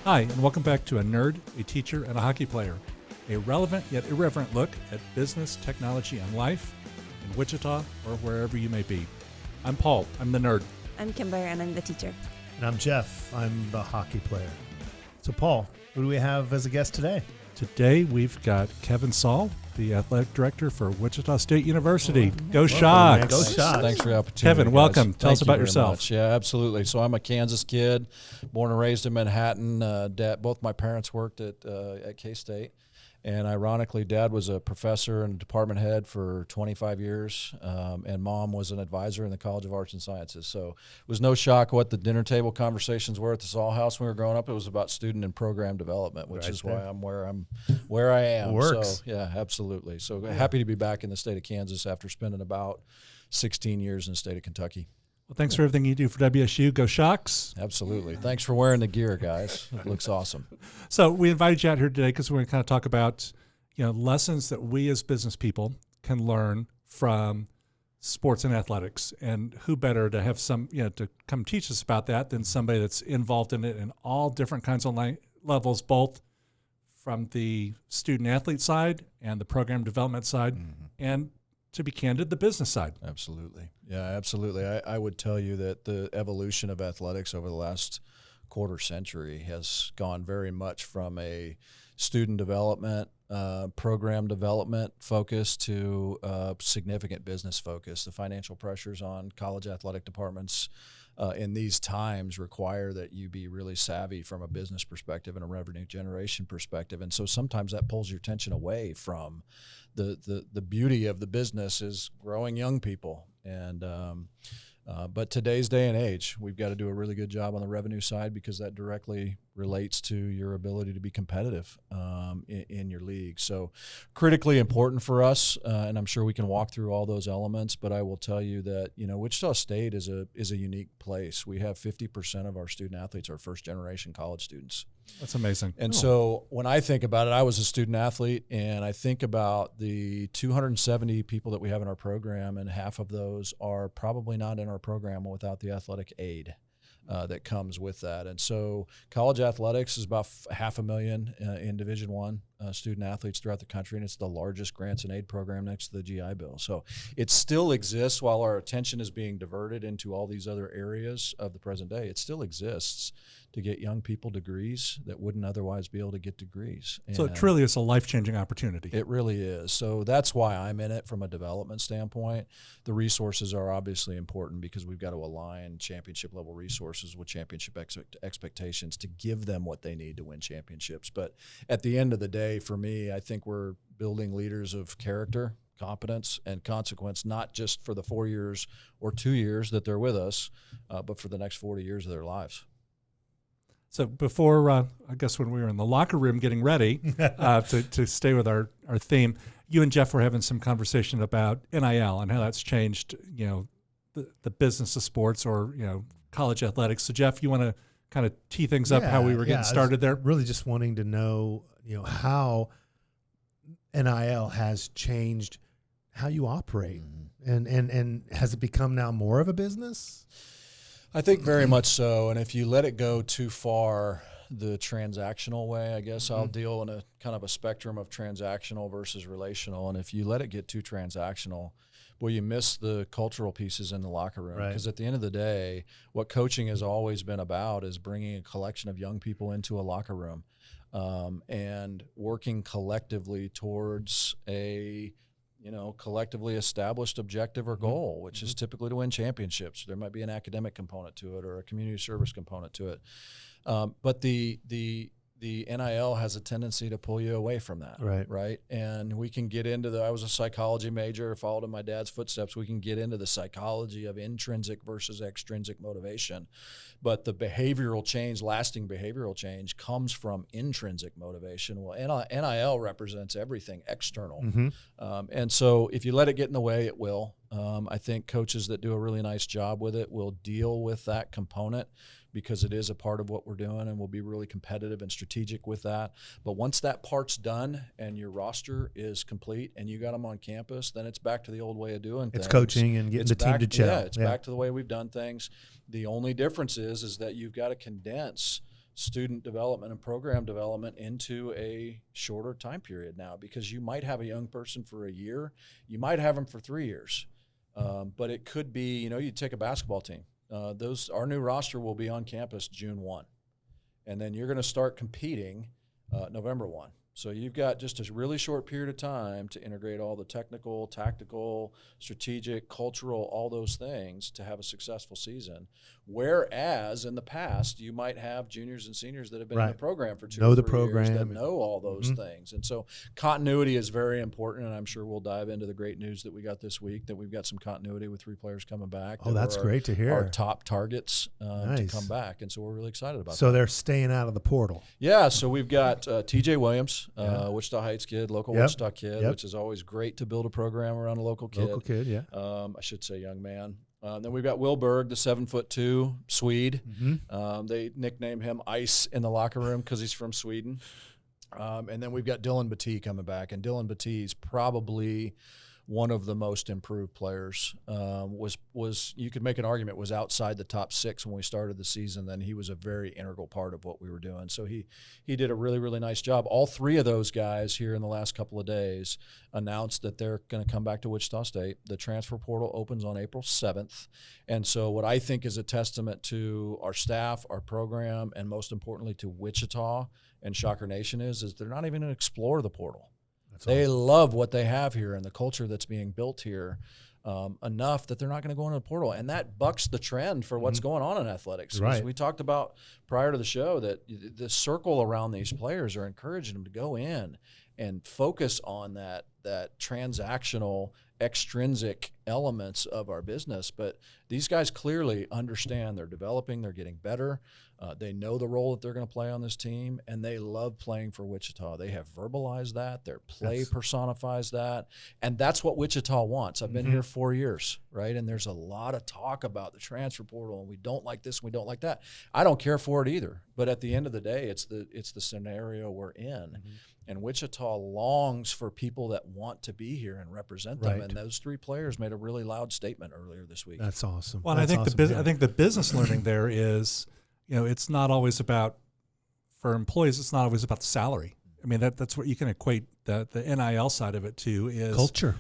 Hi, and welcome back to A Nerd, a Teacher, and a Hockey Player, a relevant yet irreverent look at business, technology, and life in Wichita or wherever you may be. I'm Paul. I'm the nerd. I'm Kimber, and I'm the teacher. And I'm Jeff. I'm the hockey player. So, Paul, who do we have as a guest today? Today, we've got Kevin Saal, the athletic director for Wichita State University. Go Sharks! Go Sharks! Thanks for the opportunity, Kevin, guys. welcome. Tell us Thank you about very yourself. much. Yeah, absolutely. So I'm a Kansas kid, born and raised in Manhattan. Both my parents worked at K-State. And ironically, Dad was a professor and department head for 25 years, and Mom was an advisor in the College of Arts and Sciences. So it was no shock what the dinner table conversations were at the Saal House when we were growing up. It was about student and program development, which is why I'm where I am. Works. So yeah, absolutely. So happy to be back in the state of Kansas after spending about 16 years in the state of Kentucky. Well, thanks for everything you do for WSU. Go Sharks! Absolutely. Thanks for wearing the gear, guys. It looks awesome. So we invited you out here today because we're going to kind of talk about, lessons that we as business people can learn from sports and athletics. And who better to have to come teach us about that than somebody that's involved in it in all different kinds of levels, both from the student athlete side and the program development side, and to be candid, the business side. Absolutely. Yeah, absolutely. I would tell you that the evolution of athletics over the last quarter century has gone very much from a student development, program development focus to significant business focus. The financial pressures on college athletic departments in these times require that you be really savvy from a business perspective and a revenue generation perspective. And so sometimes that pulls your attention away from the beauty of the business is growing young people. And but today's day and age, we've got to do a really good job on the revenue side because that directly relates to your ability to be competitive in your league. So critically important for us, and I'm sure we can walk through all those elements, but I will tell you that, Wichita State is a unique place. We have 50% of our student athletes are first-generation college students. That's amazing. And so when I think about it, I was a student athlete, and I think about the 270 people that we have in our program, and half of those are probably not in our program without the athletic aid that comes with that. And so college athletics is about 500,000 in Division I student athletes throughout the country, and it's the largest grants and aid program next to the GI Bill. So it still exists while our attention is being diverted into all these other areas of the present day. It still exists to get young people degrees that wouldn't otherwise be able to get degrees. So it truly is a life-changing opportunity. It really is. So that's why I'm in it from a development standpoint. The resources are obviously important because we've got to align championship-level resources with championship expectations to give them what they need to win championships. But at the end of the day, for me, I think we're building leaders of character, competence, and consequence, not just for the 4 years or 2 years that they're with us, but for the next 40 years of their lives. So before, I guess when we were in the locker room getting ready to stay with our theme, you and Jeff were having some conversation about NIL and how that's changed, the business of sports or, college athletics. So Jeff, you want to kind of tee things up how we were getting started there? Really just wanting to know, how NIL has changed how you operate. And has it become now more of a business? I think very much so, and if you let it go too far the transactional way, I guess I'll deal in a kind of a spectrum of transactional versus relational, and if you let it get too transactional, well, you miss the cultural pieces in the locker room, because at the end of the day, what coaching has always been about is bringing a collection of young people into a locker room and working collectively towards a collectively established objective or goal, which is typically to win championships. There might be an academic component to it or a community service component to it. But the NIL has a tendency to pull you away from that, right? And we can get into I was a psychology major, followed in my dad's footsteps. We can get into the psychology of intrinsic versus extrinsic motivation. But the behavioral change, lasting behavioral change, comes from intrinsic motivation. Well, NIL represents everything external. And so if you let it get in the way, it will. I think coaches that do a really nice job with it will deal with that component because it is a part of what we're doing, and we'll be really competitive and strategic with that. But once that part's done and your roster is complete and you got them on campus, then it's back to the old way of doing things. It's coaching and getting the team to gel. Yeah, it's back to the way we've done things. The only difference is that you've got to condense student development and program development into a shorter time period now, because you might have a young person for a year, you might have them for 3 years, but it could be, you take a basketball team. Our new roster will be on campus June 1, and then you're going to start competing November 1. So you've got just a really short period of time to integrate all the technical, tactical, strategic, cultural, all those things to have a successful season. Whereas in the past, you might have juniors and seniors that have been in the program for 2 or 3 years that know all those things. And so continuity is very important, and I'm sure we'll dive into the great news that we got this week, that we've got some continuity with 3 players coming back. Oh, that's great to hear. Our top targets to come back, and so we're really excited about that. So they're staying out of the portal. Yeah, so we've got TJ Williams, Wichita Heights kid, local Wichita kid, which is always great to build a program around a local kid. Local kid, yeah. I should say young man. Then we've got Will Berg, the 7'2" Swede. They nickname him Ice in the locker room because he's from Sweden. And then we've got Dylan Batee coming back, and Dylan Batee's probably one of the most improved players. Was you could make an argument was outside the top 6 when we started the season. Then he was a very integral part of what we were doing. So he did a really, really nice job. All 3 of those guys here in the last couple of days announced that they're going to come back to Wichita State. The transfer portal opens on April 7th. And so what I think is a testament to our staff, our program, and most importantly to Wichita and Shocker Nation is they're not even going to explore the portal. They love what they have here and the culture that's being built here enough that they're not going to go into the portal. And that bucks the trend for what's going on in athletics. Right. We talked about prior to the show that the circle around these players are encouraging them to go in and focus on that transactional, extrinsic elements of our business. But these guys clearly understand they're developing, they're getting better. They know the role that they're going to play on this team, and they love playing for Wichita. They have verbalized that. Their play personifies that, and that's what Wichita wants. I've been here 4 years, right? And there's a lot of talk about the transfer portal, and we don't like this, and we don't like that. I don't care for it either. But at the end of the day, it's the scenario we're in. And Wichita longs for people that want to be here and represent them. And those 3 players made a really loud statement earlier this week. That's awesome. Well, I think I think the business learning there is, it's not always about, for employees, it's not always about the salary. I mean, that's what you can equate the NIL side of it to is culture.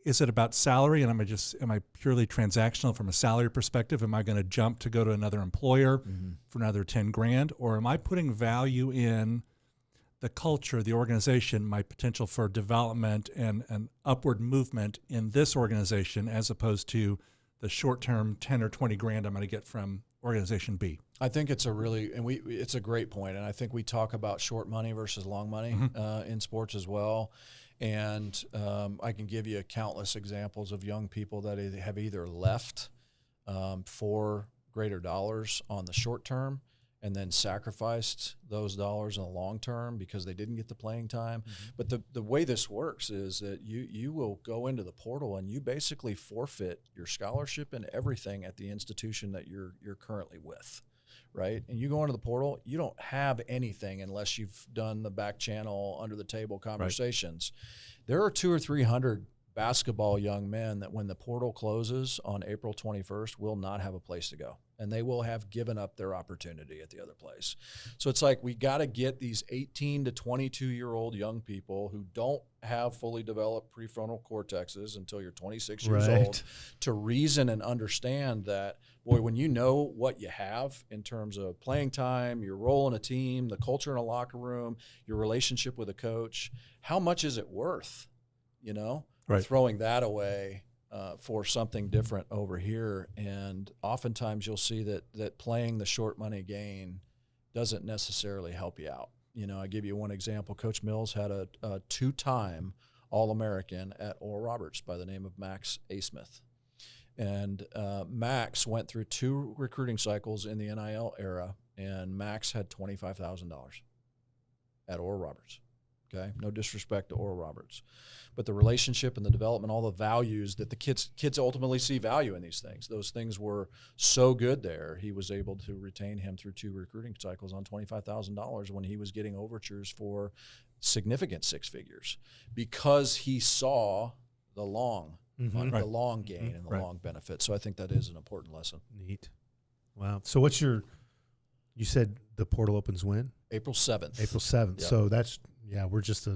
Is it about salary, and am I purely transactional from a salary perspective? Am I going to jump to go to another employer for another $10,000, or am I putting value in the culture, the organization, my potential for development and an upward movement in this organization, as opposed to the short-term 10 or 20 grand I'm going to get from organization B? I think it's it's a great point, and I think we talk about short money versus long money in sports as well. And I can give you countless examples of young people that have either left for greater dollars on the short term and then sacrificed those dollars in the long term because they didn't get the playing time. But the way this works is that you will go into the portal and you basically forfeit your scholarship and everything at the institution that you're currently with, right? And you go into the portal, you don't have anything unless you've done the back channel, under the table conversations. There are 200 or 300 basketball young men that when the portal closes on April 21st will not have a place to go, and they will have given up their opportunity at the other place. So it's like we got to get these 18 to 22-year-old young people who don't have fully developed prefrontal cortexes until you're 26 years old to reason and understand that, boy, when you know what you have in terms of playing time, your role in a team, the culture in a locker room, your relationship with a coach, how much is it worth, throwing that away for something different over here? And oftentimes you'll see that playing the short money game doesn't necessarily help you out. I give you one example. Coach Mills had a 2-time All-American at Oral Roberts by the name of Max Asmith. And Max went through 2 recruiting cycles in the NIL era, and Max had $25,000 at Oral Roberts. Okay, no disrespect to Oral Roberts, but the relationship and the development, all the values that the kids ultimately see value in these things. Those things were so good there. He was able to retain him through 2 recruiting cycles on $25,000 when he was getting overtures for significant 6 figures because he saw the long money, the long gain and the long benefit. So I think that is an important lesson. Neat. Wow. So what's your You said the portal opens when? April 7th. April 7th. Yep. So that's, we're just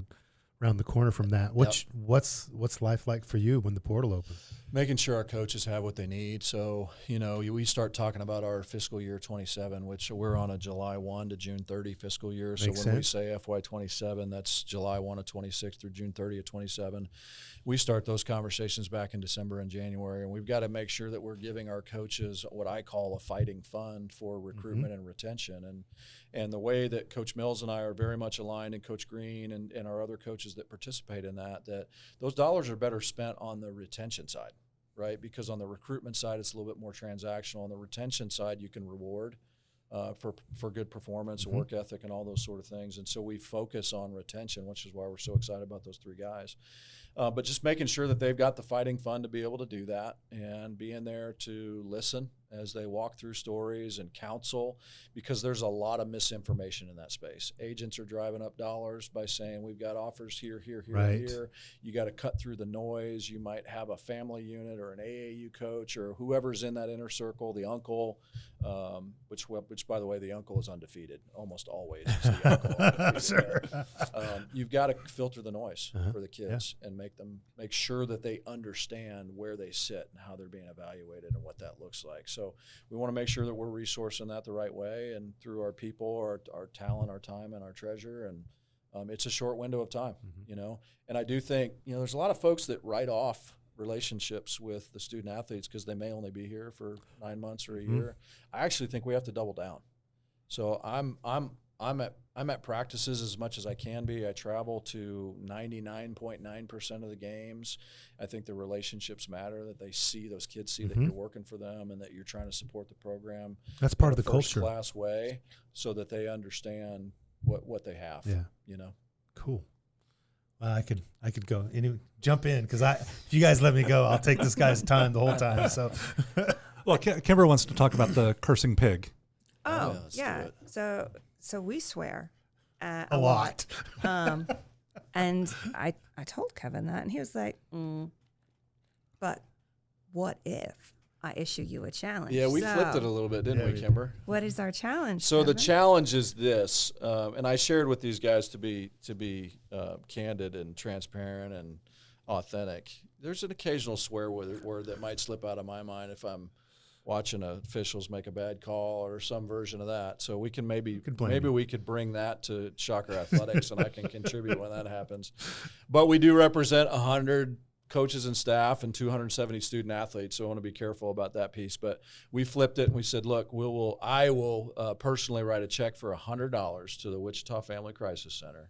around the corner from that. What's life like for you when the portal opens? Making sure our coaches have what they need. So, we start talking about our fiscal year 27, which we're on a July 1 to June 30 fiscal year. So when we say FY 27, that's July 1 of 26 through June 30 of 27. We start those conversations back in December and January, and we've got to make sure that we're giving our coaches what I call a fighting fund for recruitment and retention. And the way that Coach Mills and I are very much aligned, and Coach Green and our other coaches that participate in that those dollars are better spent on the retention side, right? Because on the recruitment side, it's a little bit more transactional. On the retention side, you can reward for good performance, work ethic, and all those sort of things. And so we focus on retention, which is why we're so excited about those 3 guys. But just making sure that they've got the fighting fund to be able to do that, and being there to listen as they walk through stories and counsel, because there's a lot of misinformation in that space. Agents are driving up dollars by saying we've got offers here, here, here, right. here. You got to cut through the noise. You might have a family unit or an AAU coach or whoever's in that inner circle, the uncle, which by the way, the uncle is undefeated almost always. It's the uncle undefeated. Sure. You've got to filter the noise for the kids and make sure that they understand where they sit and how they're being evaluated and what that looks like. So we want to make sure that we're resourcing that the right way, and through our people, our talent, our time, and our treasure. And it's a short window of time, And I do think, there's a lot of folks that write off relationships with the student athletes because they may only be here for 9 months or a year. I actually think we have to double down. So I'm at practices as much as I can be. I travel to 99.9% of the games. I think the relationships matter, that those kids see that you're working for them and that you're trying to support the program. That's part of the culture. culture. First-class way, so that they understand what they have. Yeah. Cool. I could go. Jump in, because if you guys let me go, I'll take this guy's time the whole time. So, well, Kimber wants to talk about the cursing pig. Oh, yeah. So we swear a lot. And I told Kevin that, and he was like, but what if I issue you a challenge? Yeah, we flipped it a little bit, didn't we, Kimber? What is our challenge, So Kevin? the challenge is this, and I shared with these guys to be candid and transparent and authentic. There's an occasional swear word that might slip out of my mind if I'm watching officials make a bad call or some version of that. So we can maybe we could bring that to Shocker Athletics, and I can contribute when that happens. But we do represent 100 coaches and staff and 270 student athletes, so I want to be careful about that piece. But we flipped it and we said, look, I will personally write a check for $100 to the Wichita Family Crisis Center.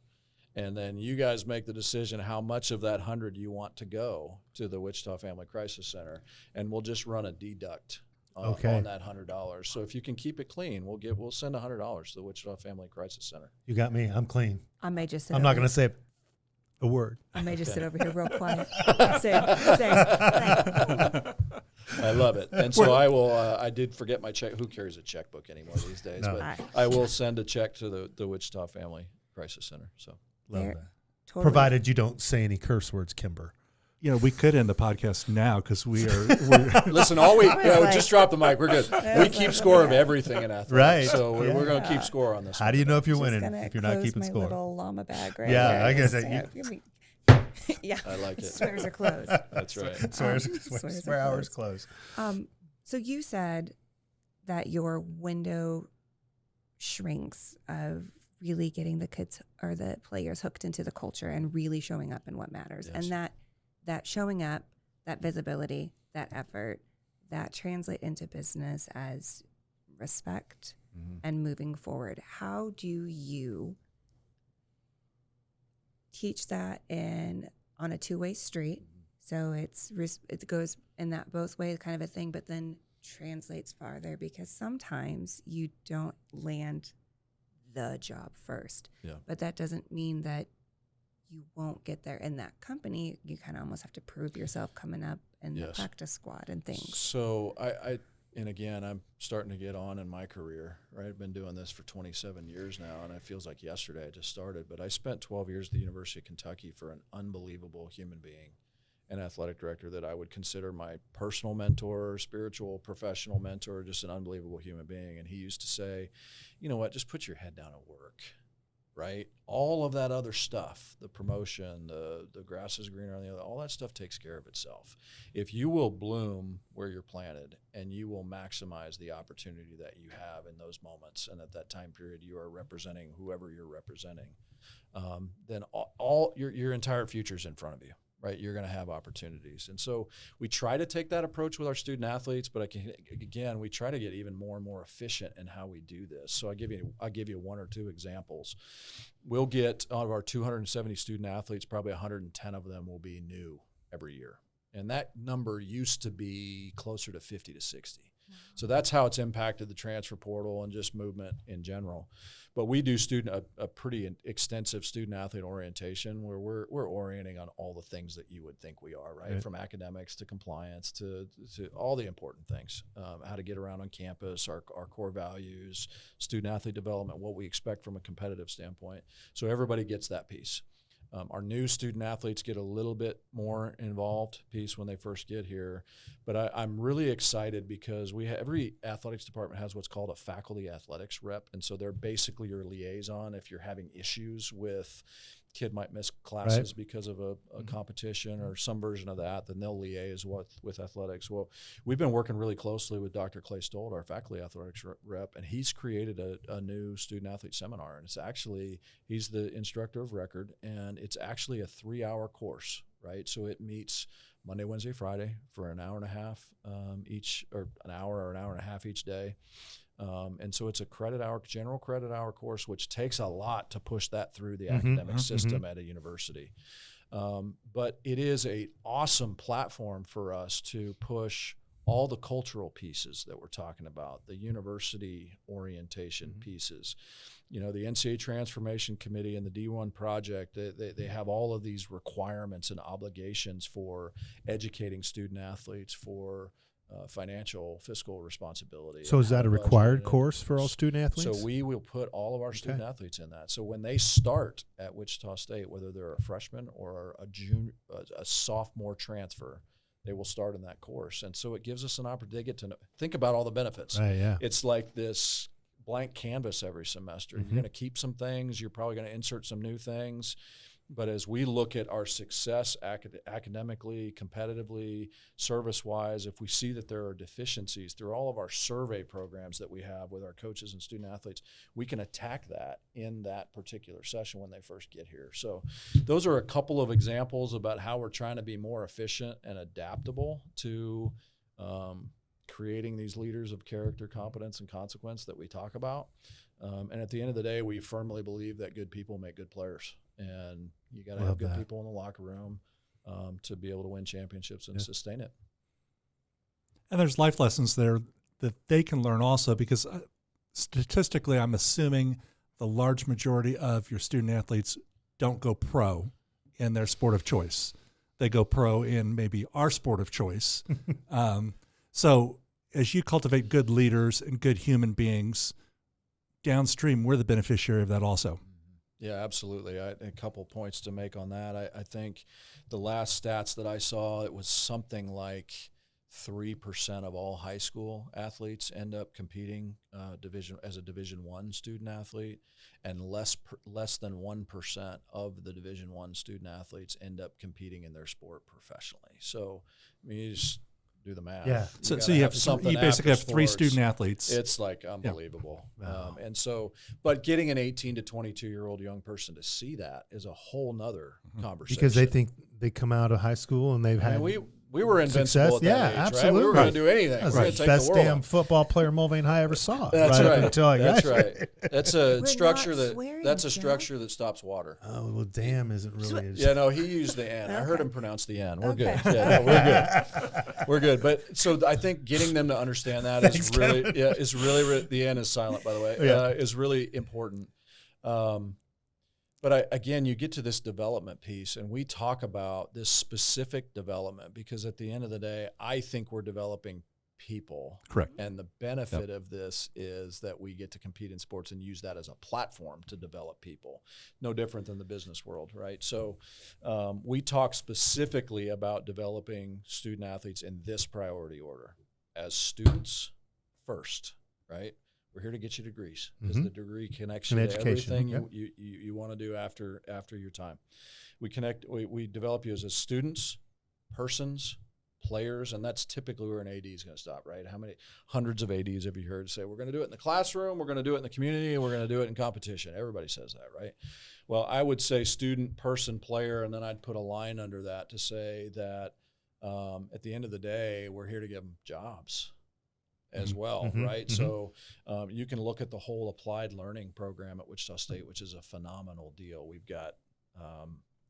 And then you guys make the decision how much of that 100 you want to go to the Wichita Family Crisis Center, and we'll just run a deduct on that $100. So if you can keep it clean, we'll send $100 to the Wichita Family Crisis Center. You got me. I'm clean. I may just. I'm not going to say a word. I may just sit over here real quiet. say. I love it. And so I will. I did forget my check. Who carries a checkbook anymore these days? No. But I will send a check to the Wichita Family Crisis Center. So love that. Totally. Provided you don't say any curse words, Kimber. We could end the podcast now because we're listen. Just drop the mic. We're good. We keep score of everything in athletics, right? So we're going to keep score on this. How do you know if you're Just winning if you're not keeping my score? Little llama bag right Yeah, here. I guess Yeah, I like it. Swears are closed. That's right. Swear hours closed. So you said that your window shrinks of really getting the kids or the players hooked into the culture and really showing up in what matters, Yes. and that showing up, that visibility, that effort, that translate into business as respect and moving forward. How do you teach that on a two-way street? So it goes in that both ways kind of a thing, but then translates farther, because sometimes you don't land the job first. Yeah. But that doesn't mean that you won't get there in that company. You kind of almost have to prove yourself coming up in the practice squad and things. So and again, I'm starting to get on in my career, right? I've been doing this for 27 years now, and it feels like yesterday I just started. But I spent 12 years at the University of Kentucky for an unbelievable human being an athletic director that I would consider my personal mentor, spiritual, professional mentor, just an unbelievable human being. And he used to say, you know what, just put your head down and work, right? All of that other stuff, the promotion, the grass is greener on the other, all that stuff takes care of itself. If you will bloom where you're planted and you will maximize the opportunity that you have in those moments and at that time period you are representing whoever you're representing, then all your entire future is in front of you. Right, you're going to have opportunities. And so we try to take that approach with our student athletes, but again, we try to get even more and more efficient in how we do this. So I'll give you one or two examples. We'll get, out of our 270 student athletes, probably 110 of them will be new every year. And that number used to be closer to 50 to 60. So that's how it's impacted the transfer portal and just movement in general. But we do a pretty extensive student athlete orientation where we're orienting on all the things that you would think we are, right? From academics to compliance to all the important things, how to get around on campus, our core values, student athlete development, what we expect from a competitive standpoint. So everybody gets that piece. Our new student athletes get a little bit more involved piece when they first get here, but I'm really excited because every athletics department has what's called a faculty athletics rep, and so they're basically your liaison if you're having issues with kid might miss classes because of a competition or some version of that, then they'll liaise with athletics. Well, we've been working really closely with Dr. Clay Stolt, our faculty athletics rep, and he's created a new student athlete seminar. And he's the instructor of record, and it's actually a 3-hour course, right? So it meets Monday, Wednesday, Friday for an hour and a half each, or an hour and a half each day. And so it's a general credit hour course, which takes a lot to push that through the academic system at a university. But it is an awesome platform for us to push all the cultural pieces that we're talking about, the university orientation pieces. You know, the NCAA Transformation Committee and the D1 Project, they have all of these requirements and obligations for educating student athletes for financial, fiscal responsibility. So is that a required course for all student athletes? So we will put all of our student athletes in that. So when they start at Wichita State, whether they're a freshman or a sophomore transfer, they will start in that course. And so it gives us an opportunity. They get to think about all the benefits. It's like this blank canvas every semester. You're going to keep some things. You're probably going to insert some new things. But as we look at our success academically, competitively, service-wise, if we see that there are deficiencies through all of our survey programs that we have with our coaches and student athletes, we can attack that in that particular session when they first get here. So those are a couple of examples about how we're trying to be more efficient and adaptable to creating these leaders of character, competence, and consequence that we talk about. And at the end of the day, we firmly believe that good people make good players. And you got to have good people in the locker room to be able to win championships and sustain it. And there's life lessons there that they can learn also, because statistically, I'm assuming the large majority of your student athletes don't go pro in their sport of choice. They go pro in maybe our sport of choice. So as you cultivate good leaders and good human beings, downstream, we're the beneficiary of that also. Yeah, absolutely. A couple points to make on that. I think the last stats that I saw, it was something like 3% of all high school athletes end up competing as a Division I student athlete, and less than 1% of the Division I student athletes end up competing in their sport professionally. So, I mean, you just do the math. Yeah. So you basically have 3 student athletes. It's like unbelievable. Yeah. Wow. And so, but getting an 18 to 22-year-old young person to see that is a whole nother conversation. Because they think they come out of high school and they've had we were invincible at that age, absolutely. Right? We were going to do anything. That's We're the take best the world damn football player Mulvane High ever saw. That's right. Until I got here. That's a We're structure not that swearing, that's a Jeff. structure that stops water. Oh, well, damn isn't really. Yeah, no, he used the N. I heard him pronounce the N. We're Okay. good. Yeah, no, we're good. We're good. But so I think getting them to understand that is really, the N is silent, by the way, is really important. But again, you get to this development piece, and we talk about this specific development because at the end of the day, I think we're developing people. Correct. And the benefit of this is that we get to compete in sports and use that as a platform to develop people. No different than the business world, right? So we talk specifically about developing student athletes in this priority order. As students first, right? We're here to get you degrees because the degree connects you to everything you want to do after your time. We develop you as students, persons, players, and that's typically where an AD is going to stop, right? How many hundreds of ADs have you heard say, we're going to do it in the classroom, we're going to do it in the community, and we're going to do it in competition? Everybody says that, right? Well, I would say student, person, player, and then I'd put a line under that to say that at the end of the day, we're here to give them jobs as well, right? So you can look at the whole applied learning program at Wichita State, which is a phenomenal deal. We've got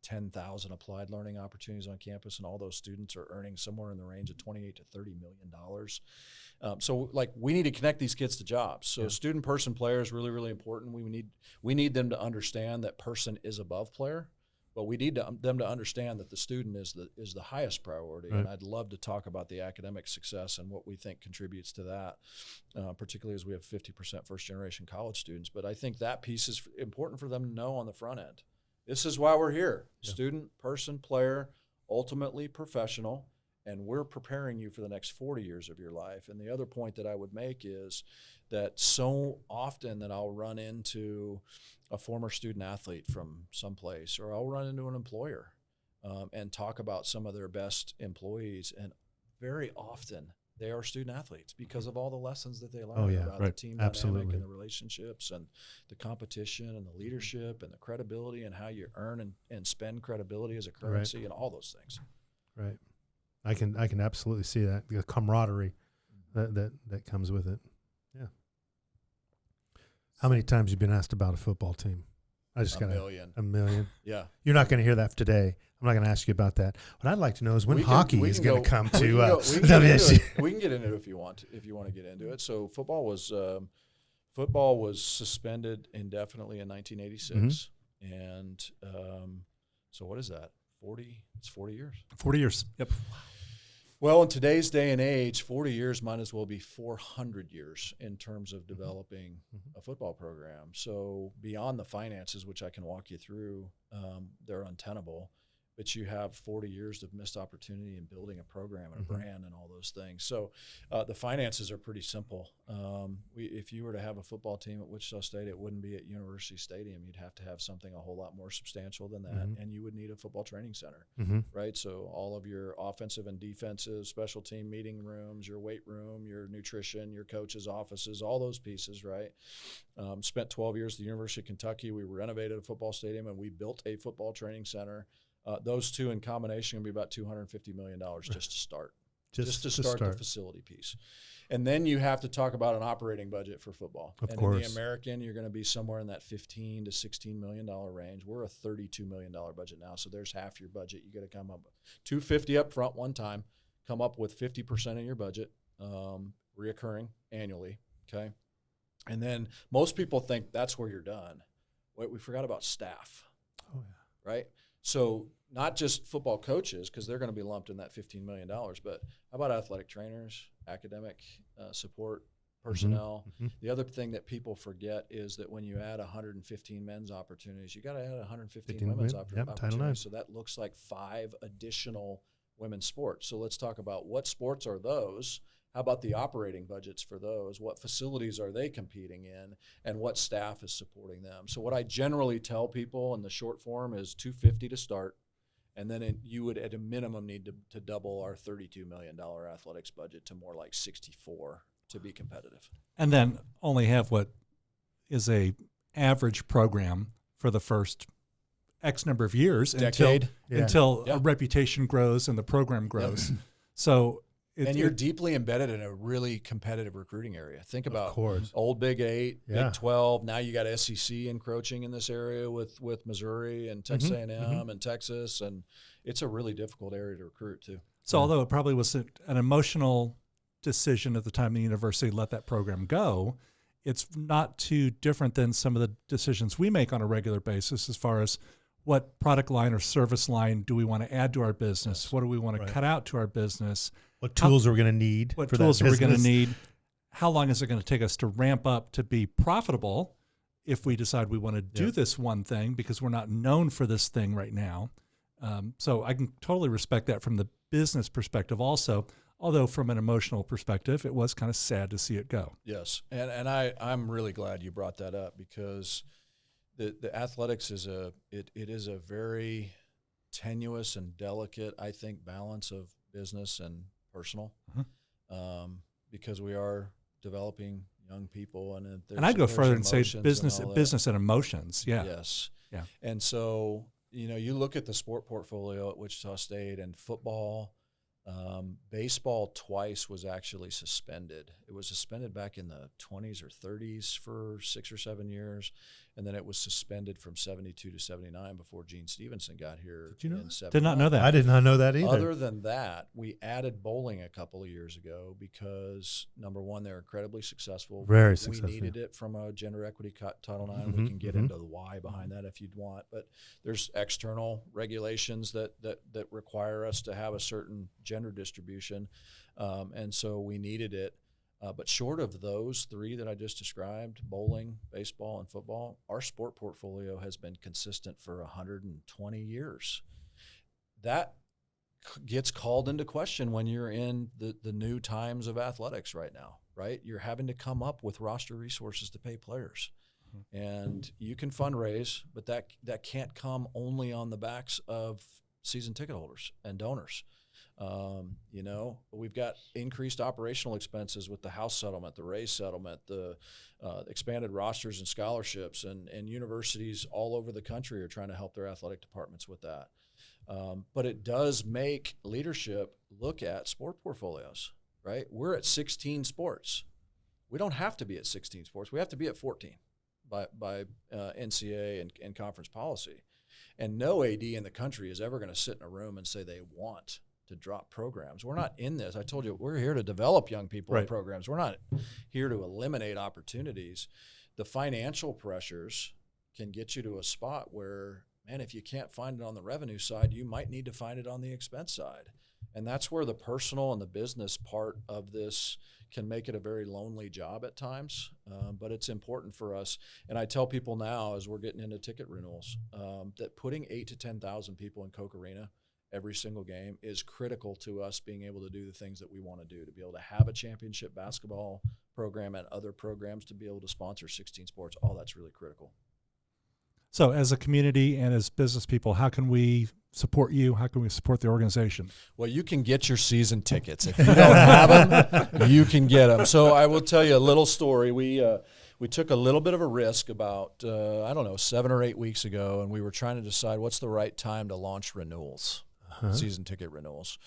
10,000 applied learning opportunities on campus, and all those students are earning somewhere in the range of $28 to $30 million. So like we need to connect these kids to jobs. So student, person, player is really, really important. We need them to understand that person is above player, but we need them to understand that the student is the highest priority. Right. And I'd love to talk about the academic success and what we think contributes to that, particularly as we have 50% first-generation college students. But I think that piece is important for them to know on the front end. This is why we're here. Yeah. Student, person, player, ultimately professional, and we're preparing you for the next 40 years of your life. And the other point that I would make is that so often that I'll run into a former student athlete from someplace, or I'll run into an employer and talk about some of their best employees, and very often they are student athletes because of all the lessons that they learn about the team dynamic and the relationships and the competition and the leadership and the credibility and how you earn and spend credibility as a currency and all those things. Right. I can absolutely see that, the camaraderie that comes with it. Yeah. How many times have you been asked about a football team? I just got a million. Yeah. You're not going to hear that today. I'm not going to ask you about that. What I'd like to know is when hockey is going to come to WSU. We can get into it if you want to get into it. So football was suspended indefinitely in 1986, and so what is that? 40? It's 40 years. 40 years. Yep. Well, in today's day and age, 40 years might as well be 400 years in terms of developing a football program. So beyond the finances, which I can walk you through, they're untenable. But you have 40 years of missed opportunity in building a program and a brand and all those things. So the finances are pretty simple. If you were to have a football team at Wichita State, it wouldn't be at University Stadium. You'd have to have something a whole lot more substantial than that, and you would need a football training center, right? So all of your offensive and defensive, special team meeting rooms, your weight room, your nutrition, your coaches' offices, all those pieces, right? Spent 12 years at the University of Kentucky. We renovated a football stadium, and we built a football training center. Those two in combination will be about $250 million just to start. Just to start the facility piece. And then you have to talk about an operating budget for football. Of course. In the American, you're going to be somewhere in that $15 to $16 million range. We're a $32 million budget now, so there's half your budget. You got to come up with $250 up front one time, come up with 50% of your budget, reoccurring annually, okay? And then most people think that's where you're done. Wait, we forgot about staff. Oh, yeah. Right? So not just football coaches, because they're going to be lumped in that $15 million, but how about athletic trainers, academic support personnel? The other thing that people forget is that when you add 115 men's opportunities, you got to add 115 women's opportunities. So that looks like 5 additional women's sports. So let's talk about what sports are those. How about the operating budgets for those? What facilities are they competing in, and what staff is supporting them? So what I generally tell people in the short form is $250 to start, and then you would at a minimum need to double our $32 million athletics budget to more like 64 to be competitive. And then only have what is a average program for the first X number of years until a reputation grows and the program grows. So. And you're deeply embedded in a really competitive recruiting area. Think about old Big 8, Big 12. Now you got SEC encroaching in this area with Missouri and Texas A&M and Texas, and it's a really difficult area to recruit too. So although it probably was an emotional decision at the time the university let that program go, it's not too different than some of the decisions we make on a regular basis as far as what product line or service line do we want to add to our business? What do we want to cut out to our business? What tools are we going to need? What for tools that are we going to business? need? How long is it going to take us to ramp up to be profitable if we decide we want to do this one thing because we're not known for this thing right now? So I can totally respect that from the business perspective also, although from an emotional perspective, it was kind of sad to see it go. Yes, and I'm really glad you brought that up because the athletics is it is a very tenuous and delicate, I think, balance of business and personal, because we are developing young people, and I'd go further and say business and emotions. Yeah. Yes. Yeah. And so you look at the sport portfolio at Wichita State, and football. Baseball twice was actually suspended. It was suspended back in the 20s or 30s for 6 or 7 years, and then it was suspended from 72 to 79 before Gene Stevenson got here. Did you know in that? 79. Did not know that. I did not know that either. Other than that, we added bowling a couple of years ago because, number one, they're incredibly successful. Very We successful. needed it from a gender equity Title IX. We can get into the why behind that if you'd want. But there's external regulations that require us to have a certain gender distribution. And so we needed it. But short of those three that I just described, bowling, baseball, and football, our sport portfolio has been consistent for 120 years. That gets called into question when you're in the new times of athletics right now, right? You're having to come up with roster resources to pay players. And you can fundraise, but that can't come only on the backs of season ticket holders and donors. We've got increased operational expenses with the house settlement, the raise settlement, the expanded rosters and scholarships, and universities all over the country are trying to help their athletic departments with that. But it does make leadership look at sport portfolios, right? We're at 16 sports. We don't have to be at 16 sports. We have to be at 14 by NCAA and conference policy. And no AD in the country is ever going to sit in a room and say they want to drop programs. We're not in this. I told you, we're here to develop young people in programs. We're not here to eliminate opportunities. The financial pressures can get you to a spot where, man, if you can't find it on the revenue side, you might need to find it on the expense side. And that's where the personal and the business part of this can make it a very lonely job at times, but it's important for us. And I tell people now, as we're getting into ticket renewals, that putting 8,000 to 10,000 people in Coke Arena every single game is critical to us being able to do the things that we want to do, to be able to have a championship basketball program and other programs, to be able to sponsor 16 sports. All that's really critical. So as a community and as business people, how can we support you? How can we support the organization? Well, you can get your season tickets. If you don't have them, you can get them. So I will tell you a little story. We took a little bit of a risk about, 7 or 8 weeks ago, and we were trying to decide what's the right time to launch renewals, season ticket renewals.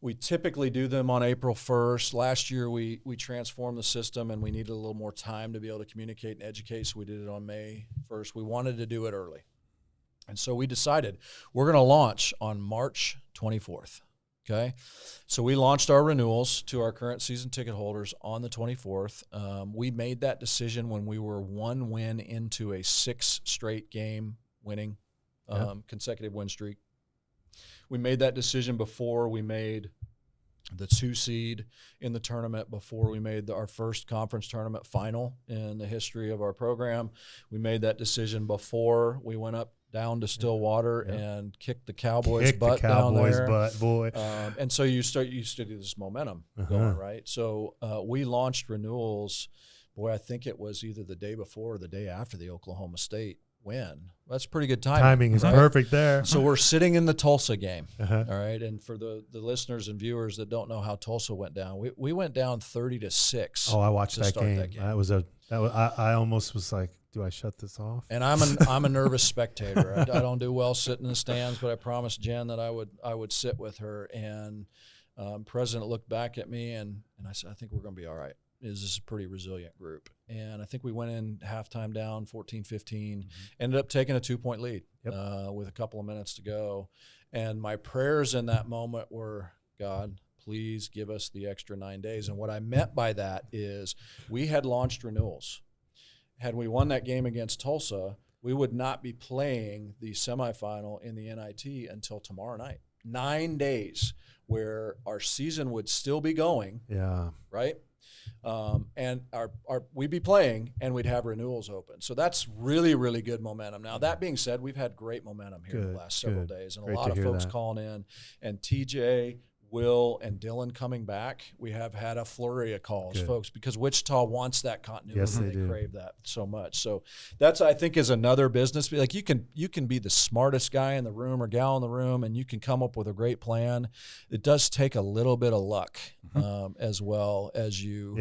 We typically do them on April 1st. Last year, we transformed the system, and we needed a little more time to be able to communicate and educate, so we did it on May 1st. We wanted to do it early. And so we decided we're going to launch on March 24th, okay? So we launched our renewals to our current season ticket holders on the 24th. We made that decision when we were one win into a 6 straight game winning consecutive win streak. We made that decision before we made the 2 seed in the tournament, before we made our first conference tournament final in the history of our program. We made that decision before we went up down to Stillwater and kicked the Cowboys' butt down there. And so you start to do this momentum going, right? So we launched renewals. Boy, I think it was either the day before or the day after the Oklahoma State win. That's pretty good timing. Timing is perfect there. So we're sitting in the Tulsa game, all right? And for the listeners and viewers that don't know how Tulsa went down, we went down 30-6. Oh, I watched that game. That I almost was like, do I shut this off? And I'm a nervous spectator. I don't do well sitting in the stands, but I promised Jen that I would sit with her. And President looked back at me and I said, I think we're going to be all right. This is a pretty resilient group. And I think we went in halftime down 14-15, ended up taking a 2-point lead with a couple of minutes to go. And my prayers in that moment were, God, please give us the extra 9 days. And what I meant by that is we had launched renewals. Had we won that game against Tulsa, we would not be playing the semifinal in the NIT until tomorrow night. 9 days where our season would still be going, Yeah. right? And we'd be playing and we'd have renewals open. So that's really, really good momentum. Now, that being said, we've had great momentum here in the last several days, and Great a lot to of hear folks that. calling in, and TJ, Will, and Dylan coming back. We have had a flurry of calls, Good. folks, because Wichita wants that continuity. Yes, they they do. crave that so much. So that's, I think, is another business. Like you can be the smartest guy in the room or gal in the room, and you can come up with a great plan. It does take a little bit of luck as well as you.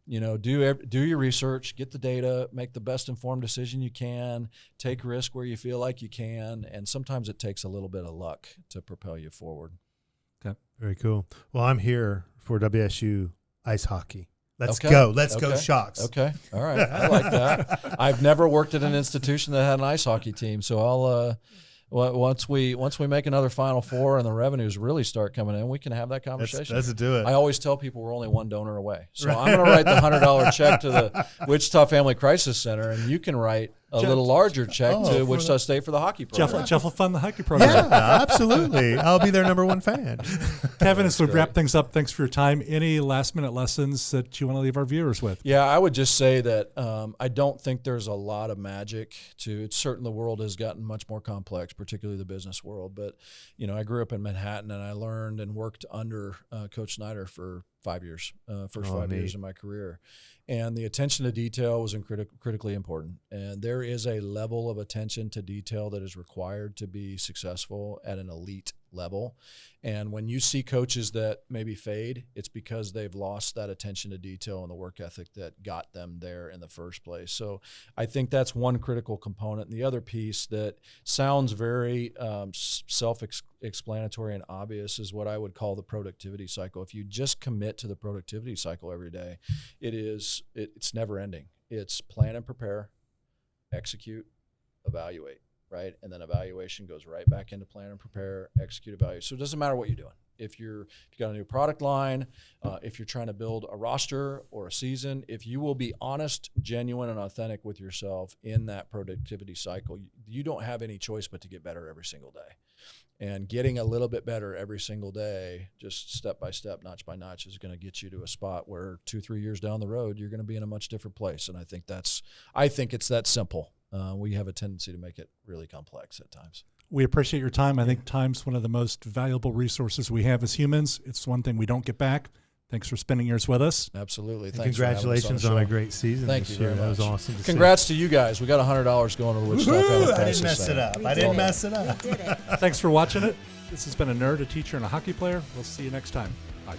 Yeah. Do your research, get the data, make the best informed decision you can, take risk where you feel like you can, and sometimes it takes a little bit of luck to propel you forward. Very cool. Well, I'm here for WSU ice hockey. Let's Okay. go. Let's go Okay. Shocks. Okay, all right, I like that. I've never worked at an institution that had an ice hockey team, so I'll once we make another Final Four and the revenues really start coming in, we can have that conversation. Let's do it. I always tell people we're only one donor away. So I'm going to write the $100 check to the Wichita Family Crisis Center, and you can write a little larger check to Wichita State for the hockey program. Jeff will fund the hockey program. Yeah, absolutely. I'll be their number one fan. Kevin, as we wrap things up, thanks for your time. Any last-minute lessons that you want to leave our viewers with? Yeah, I would just say that I don't think there's a lot of magic to it. Certain the world has gotten much more complex, particularly the business world. But, I grew up in Manhattan, and I learned and worked under Coach Snyder for 5 years, first 5 years of my career. And the attention to detail was critically important. And there is a level of attention to detail that is required to be successful at an elite level. And when you see coaches that maybe fade, it's because they've lost that attention to detail and the work ethic that got them there in the first place. So I think that's one critical component. And the other piece that sounds very self-explanatory and obvious is what I would call the productivity cycle. If you just commit to the productivity cycle every day, it's never ending. It's plan and prepare, execute, evaluate. Right, and then evaluation goes right back into plan and prepare, execute, evaluate. So it doesn't matter what you're doing. If you got a new product line, if you're trying to build a roster or a season, if you will be honest, genuine, and authentic with yourself in that productivity cycle, you don't have any choice but to get better every single day. And getting a little bit better every single day, just step by step, notch by notch, is going to get you to a spot where 2-3 years down the road, you're going to be in a much different place. And I think it's that simple. We have a tendency to make it really complex at times. We appreciate your time. I think time's one of the most valuable resources we have as humans. It's one thing we don't get back. Thanks for spending yours with us. Absolutely. And Thanks for having us congratulations on on the a show. great season. Thank this you year. very much. That was awesome to see. Congrats to you guys. We got $100 going to the Wichita Family Woo-hoo! I Crisis didn't mess it Center. up. We I did didn't it. mess it up. We did it. Thanks for watching it. This has been a nerd, a teacher, and a hockey player. We'll see you next time. Bye.